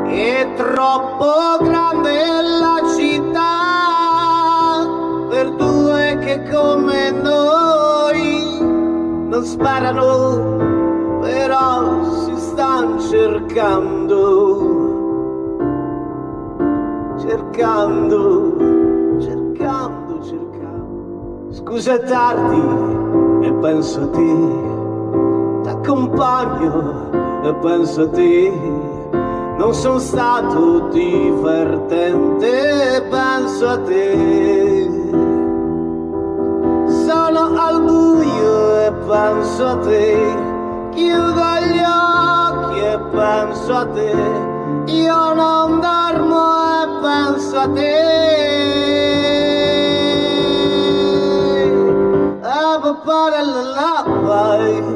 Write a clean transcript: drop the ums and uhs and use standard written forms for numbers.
È troppo grande la città per due che come noi non sparano, però si stanno cercando. Scusa è tardi e penso a te, t'accompagno e penso a te. Non sono stato divertente e penso a te. Sono al buio e penso a te. Chiudo gli occhi e penso a te. Io non dormo e penso a te. Papà la vai.